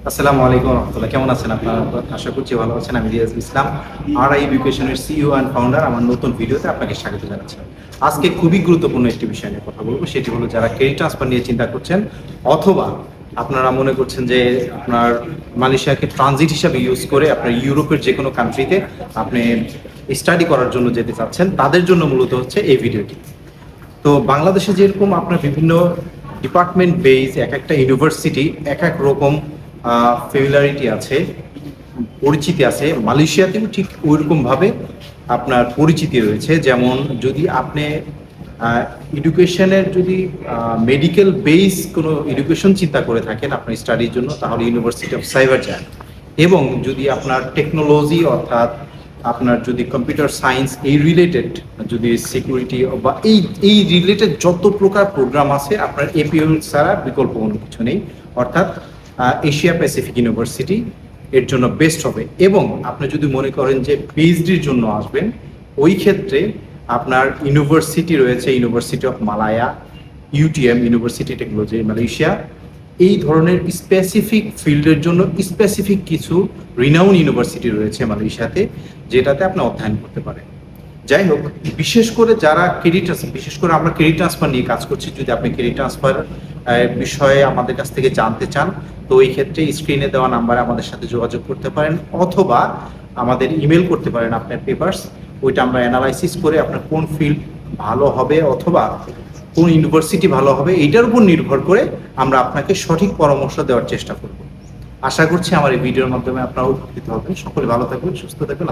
আসসালামু আলাইকুম রহমতুল্লাহ। কেমন আছেন আপনারা? আশা করছি ভালো আছেন। আমি রিয়াজ ইসলাম, আর আই এডুকেশনের সিইও অ্যান্ড ফাউন্ডার। আমার নতুন ভিডিওতে আপনাকে স্বাগত জানাচ্ছি। আজকে খুবই গুরুত্বপূর্ণ একটি বিষয় নিয়ে কথা বলবো, সেটি হলো যারা ক্রেডিট ট্রান্সফার নিয়ে চিন্তা করছেন, অথবা আপনারা মনে করছেন যে আপনার মালয়েশিয়াকে ট্রানজিট হিসাবে ইউজ করে আপনার ইউরোপের যে কোনো কান্ট্রিতে আপনি স্টাডি করার জন্য যেতে চাচ্ছেন, তাদের জন্য মূলত হচ্ছে এই ভিডিওটি। তো বাংলাদেশে যেরকম আপনার বিভিন্ন ডিপার্টমেন্ট বেস, এক একটা ইউনিভার্সিটি এক এক রকম ফেমিলারিটি আছে, পরিচিতি আছে, মালয়েশিয়াতেও ঠিক ওইরকমভাবে আপনার পরিচিতি রয়েছে। যেমন যদি আপনি এডুকেশনের যদি মেডিকেল বেস কোনো এডুকেশন চিন্তা করে থাকেন আপনার স্টাডির জন্য, তাহলে ইউনিভার্সিটি অফ সাইবার যান। এবং যদি আপনার টেকনোলজি অর্থাৎ আপনার যদি কম্পিউটার সায়েন্স এই রিলেটেড, যদি সিকিউরিটি বা এই রিলেটেড যত প্রকার প্রোগ্রাম আছে, আপনার এপিইউ ছাড়া বিকল্প কোনো কিছু নেই, অর্থাৎ এশিয়া প্যাসিফিক ইউনিভার্সিটি এর জন্য বেস্ট হবে। এবং আপনি যদি মনে করেন যে পিএইচডির জন্য আসবেন, ওই ক্ষেত্রে আপনার ইউনিভার্সিটি রয়েছে, university of Malaya, UTM, university technology Malaysia. এই ধরনের স্পেসিফিক ফিল্ডের জন্য স্পেসিফিক কিছু রিনাউন ইউনিভার্সিটি রয়েছে মালয়েশিয়াতে, যেটাতে আপনি অধ্যয়ন করতে পারেন। যাই হোক, বিশেষ করে যারা বিশেষ করে আমরা ক্রেডিট ট্রান্সফার নিয়ে কাজ করছি, যদি আপনি ক্রেডিট ট্রান্সফার বিষয়ে আমাদের কাছ থেকে জানতে চান, তো এই ক্ষেত্রে স্ক্রিনে দেওয়া নাম্বারে আমাদের সাথে যোগাযোগ করতে পারেন, অথবা আমাদের ইমেল করতে পারেন আপনার পেপারস। ওইটা আমরা অ্যানালাইসিস করে আপনার কোন ফিল্ড ভালো হবে অথবা কোন ইউনিভার্সিটি ভালো হবে, এইটার উপর নির্ভর করে আমরা আপনাকে সঠিক পরামর্শ দেওয়ার চেষ্টা করব। আশা করছি আমার এই ভিডিওর মাধ্যমে আপনারা উপকৃত হবেন। সকলে ভালো থাকবেন, সুস্থ থাকবেন।